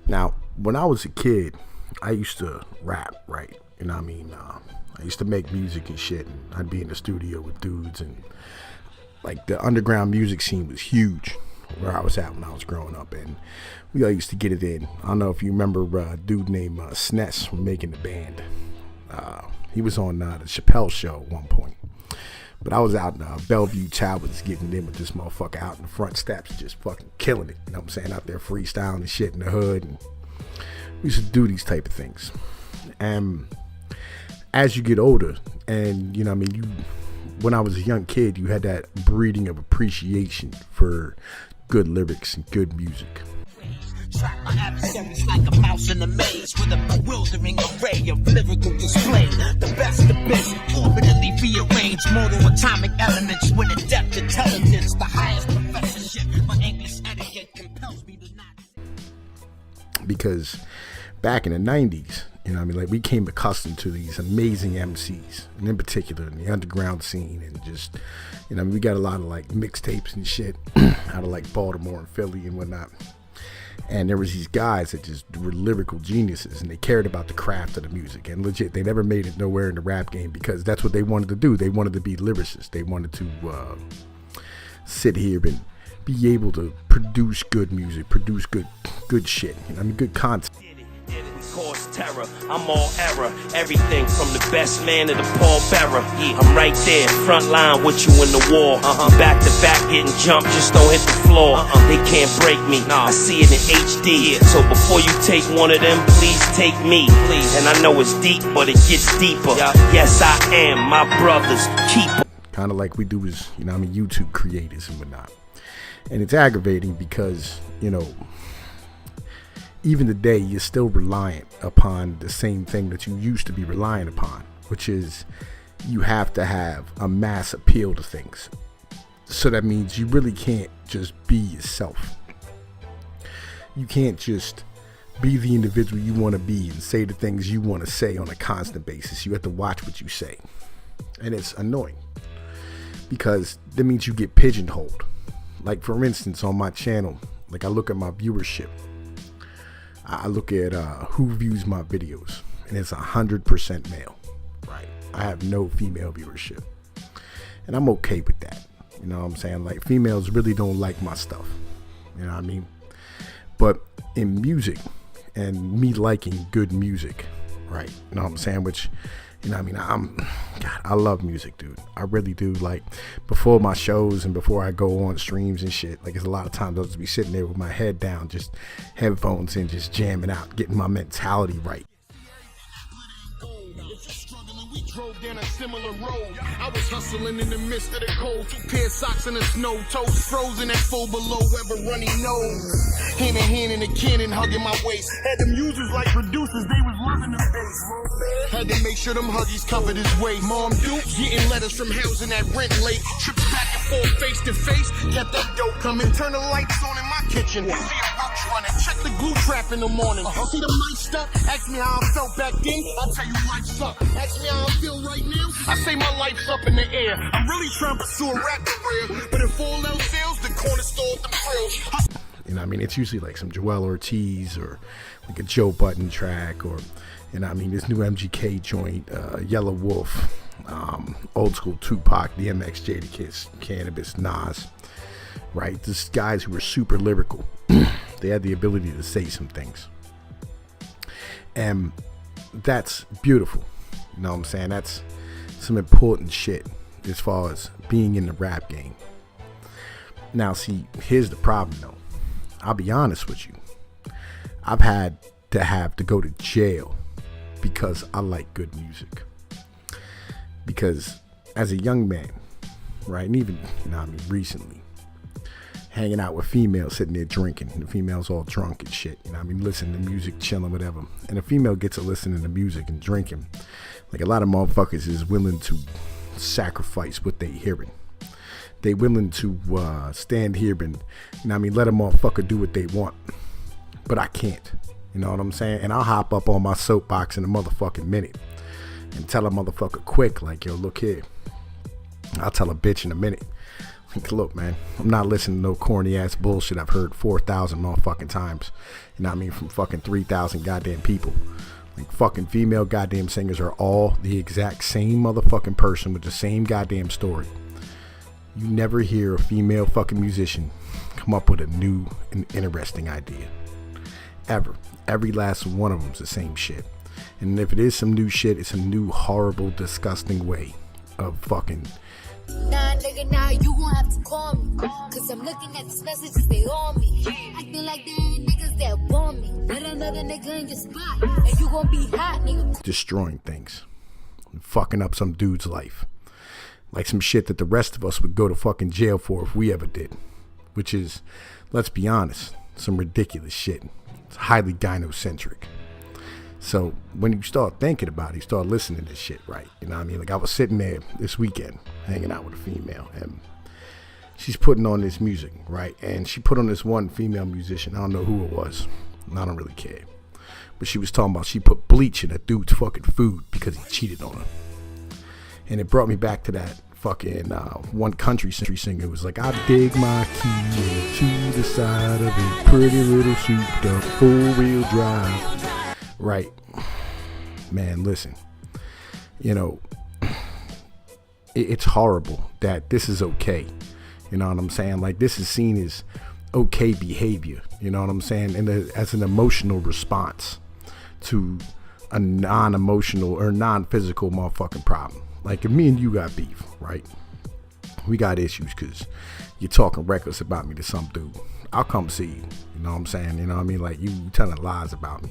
Now, when I was a kid, I used to rap, right? You know what I mean? I used to make music and shit, and I'd be in the studio with dudes, and like the underground music scene was huge where I was at when I was growing up, and we all used to get it in. I don't know if you remember a dude named Sness from Making the Band. He was on the Chappelle Show at one point. But I was out in Bellevue Towers getting in with this motherfucker out in the front steps, just fucking killing it. You know what I'm saying? Out there freestyling and shit in the hood. And we used to do these type of things. And as you get older, and you know what I mean, when I was a young kid, you had that breeding of appreciation for good lyrics and good music. Track my adversaries like a mouse in a maze with a bewildering array of lyrical display. The best of bits, orbitally rearranged, mortal atomic elements with adept intelligence. The highest professorship, my English etiquette compels me to not. Because back in the 90s, you know what I mean, like we came accustomed to these amazing MCs, and in particular in the underground scene, and just, you know, we got a lot of like mixtapes and shit out of like Baltimore and Philly and whatnot. And there was these guys that just were lyrical geniuses, and they cared about the craft of the music. And legit, they never made it nowhere in the rap game because that's what they wanted to do. They wanted to be lyricists. They wanted to sit here and be able to produce good music, produce good shit. You know, I mean, good content. Cause terror, I'm all error. Everything from the best man to the pallbearer. Yeah, I'm right there, front line with you in the war. Back to back, getting jumped, just don't hit the floor. They can't break me. I see it in HD. So before you take one of them, please take me. And I know it's deep, but it gets deeper. Yes, I am my brother's keeper. Kind of like we do as, you know, I mean, YouTube creators and whatnot. And it's aggravating because, you know, even today, you're still reliant upon the same thing that you used to be reliant upon, which is you have to have a mass appeal to things. So that means you really can't just be yourself. You can't just be the individual you want to be and say the things you want to say on a constant basis. You have to watch what you say. And it's annoying because that means you get pigeonholed. Like, for instance, on my channel, like I look at my viewership. I look at who views my videos, and it's 100% male, right? I have no female viewership, and I'm okay with that. You know what I'm saying? Like, females really don't like my stuff, you know what I mean? But in music, and me liking good music, right? You know what I'm saying? Which, you know what I mean? God, I love music, dude. I really do. Like, before my shows and before I go on streams and shit, like, it's a lot of times I'll just be sitting there with my head down, just headphones in, just jamming out, getting my mentality right. We drove down a similar road. I was hustling in the midst of the cold. 2 pair of socks in the snow. Toes frozen at full below ever runny nose. Hand in hand in a cannon hugging my waist. Had them users like producers, they was loving the bass. Had to make sure them huggies covered his waist. Mom Duke getting letters from housing that rent late. Trips back and forth face to face. Kept that dope coming. Turn the lights on in my kitchen. See a roach running. Check the glue trap in the morning. See the mic stuck. Ask me how I felt back then. I'll tell you life sucked. Ask me how I feel right now. I say my life's up in the air. I'm really trying to pursue a rap career. But if all else fails, the corner store with the frills. You know what I mean? It's usually like some Joell Ortiz or like a Joe Budden track, or, you know what I mean, this new MGK joint, Yellow Wolf, old school Tupac, DMX, Jadakiss, Cannabis, Nas, right? These guys who were super lyrical. They had the ability to say some things. And that's beautiful. You know what I'm saying? That's some important shit as far as being in the rap game. Now, see, here's the problem, though. I'll be honest with you. I've had to go to jail because I like good music. Because as a young man, right, and even, you know what I mean, recently, hanging out with females, sitting there drinking, and the females all drunk and shit, you know what I mean, listening to music, chilling, whatever. And a female gets to listening to music and drinking. Like, a lot of motherfuckers is willing to sacrifice what they hearing. They willing to stand here and, you know what I mean, let a motherfucker do what they want. But I can't. You know what I'm saying? And I'll hop up on my soapbox in a motherfucking minute and tell a motherfucker quick, like, yo, look here. I'll tell a bitch in a minute, Look, man, I'm not listening to no corny ass bullshit I've heard 4,000 motherfucking times. You know what I mean? From fucking 3,000 goddamn people. Like, fucking female goddamn singers are all the exact same motherfucking person with the same goddamn story. You never hear a female fucking musician come up with a new and interesting idea. Ever. Every last one of them's the same shit. And if it is some new shit, it's a new horrible, disgusting way of fucking. Nah, nigga, now you gon' have to call me. Cause I'm looking at this messages, they on me. Acting like they ain't niggas that want me. Let another nigga in your spot, and you gon' be hot, nigga. Destroying things. Fucking up some dude's life. Like some shit that the rest of us would go to fucking jail for if we ever did. Which is, let's be honest, some ridiculous shit. It's highly gynocentric. So when you start thinking about it, you start listening to this shit, right? You know what I mean? Like, I was sitting there this weekend hanging out with a female, and she's putting on this music, right? And she put on this one female musician. I don't know who it was. I don't really care. But she was talking about she put bleach in a dude's fucking food because he cheated on her. And it brought me back to that fucking one country singer. It was like, I dig my key to the side of a pretty little souped up 4-wheel drive. Right. Man, listen. You know, it's horrible that this is okay. You know what I'm saying? Like, this is seen as okay behavior. You know what I'm saying? And as an emotional response to a non-emotional or non-physical motherfucking problem. Like, if me and you got beef, right? We got issues because you're talking reckless about me to some dude. I'll come see you. You know what I'm saying? You know what I mean? Like, you telling lies about me.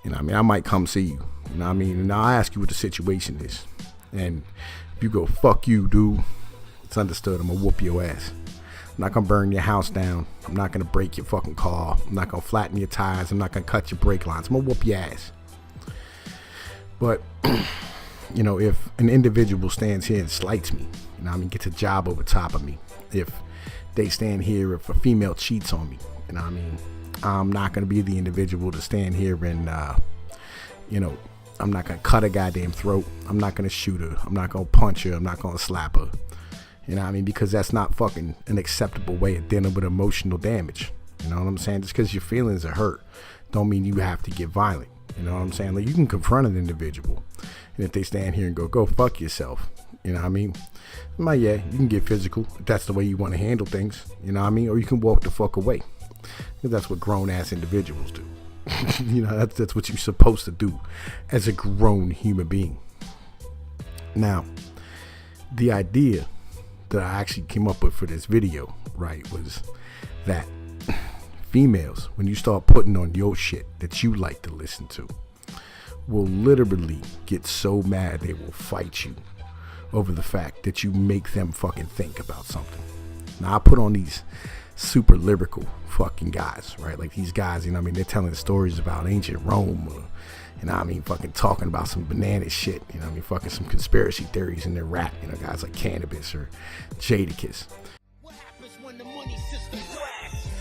You know what I mean? I might come see you. You know what I mean? And I'll ask you what the situation is. And if you go, fuck you, dude, it's understood. I'm going to whoop your ass. I'm not going to burn your house down. I'm not going to break your fucking car. I'm not going to flatten your tires. I'm not going to cut your brake lines. I'm going to whoop your ass. But, you know, if an individual stands here and slights me, you know what I mean, gets a job over top of me, if they stand here, if a female cheats on me, you know what I mean, I'm not going to be the individual to stand here and, you know, I'm not going to cut a goddamn throat. I'm not going to shoot her. I'm not going to punch her. I'm not going to slap her. You know what I mean? Because that's not fucking an acceptable way of dealing with emotional damage. You know what I'm saying? Just because your feelings are hurt don't mean you have to get violent. You know what I'm saying? Like, you can confront an individual. And if they stand here and go fuck yourself. You know what I mean? Yeah, you can get physical if that's the way you want to handle things. You know what I mean? Or you can walk the fuck away. Because that's what grown-ass individuals do. You know, that's what you're supposed to do as a grown human being. Now, the idea that I actually came up with for this video, right, was that females, when you start putting on your shit that you like to listen to, will literally get so mad they will fight you over the fact that you make them fucking think about something. Now, I put on these super lyrical fucking guys, right? Like, these guys, you know what I mean, they're telling stories about ancient Rome, or, you know what I mean, fucking talking about some banana shit, you know what I mean, fucking some conspiracy theories in their rap, you know, guys like Cannabis or Jadakiss. What happens when the money system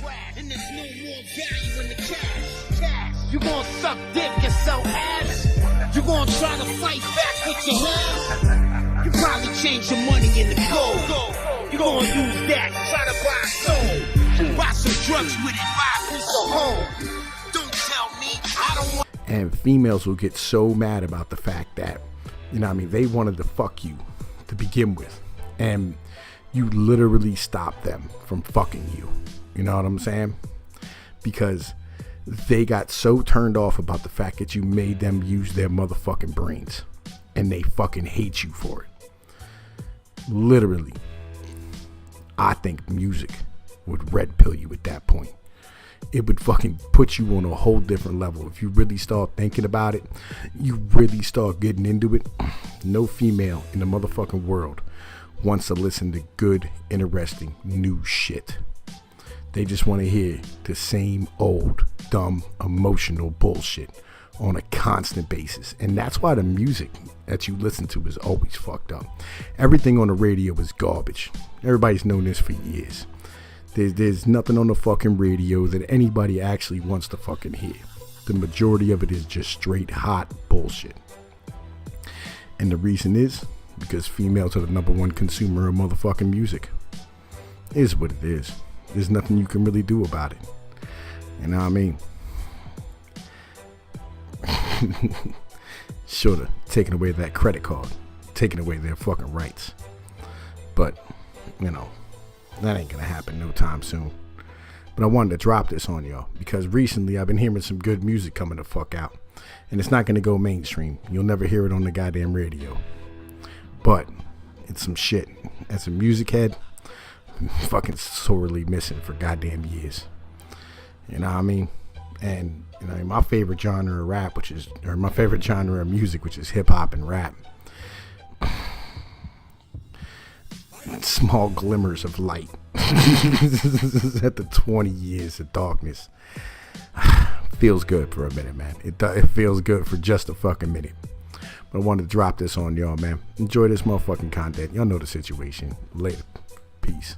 crash? And there's no more value in the cash. You gon' suck dick and sell ass? You gon' try to fight back with your hands? You probably change your money into gold. You gon' use that, try to buy a soul. Buy some drugs with it, buy a piece of home. Don't tell me I don't want. And females will get so mad about the fact that, you know what I mean, they wanted to fuck you to begin with. And you literally stop them from fucking you. You know what I'm saying? Because they got so turned off about the fact that you made them use their motherfucking brains. And they fucking hate you for it. Literally. I think music would red pill you at that point. It would fucking put you on a whole different level. If you really start thinking about it, you really start getting into it. No female in the motherfucking world wants to listen to good, interesting, new shit. They just want to hear the same old, dumb, emotional bullshit on a constant basis. And that's why the music that you listen to is always fucked up. Everything on the radio is garbage. Everybody's known this for years. There's nothing on the fucking radio that anybody actually wants to fucking hear. The majority of it is just straight hot bullshit. And the reason is because females are the #1 consumer of motherfucking music. it is what it is. There's nothing you can really do about it. You know what I mean? Should have taken away that credit card, taken away their fucking rights. But, you know, that ain't gonna happen no time soon. But I wanted to drop this on y'all because recently I've been hearing some good music coming the fuck out. And it's not gonna go mainstream. You'll never hear it on the goddamn radio. But it's some shit. As a music head, I'm fucking sorely missing for goddamn years. You know what I mean? And you know, my favorite genre of rap, my favorite genre of music, which is hip hop and rap. Small glimmers of light at the 20 years of darkness. Feels good for a minute, man. It feels good for just a fucking minute. But I wanted to drop this on y'all, man. Enjoy this motherfucking content. Y'all know the situation. Later. Peace.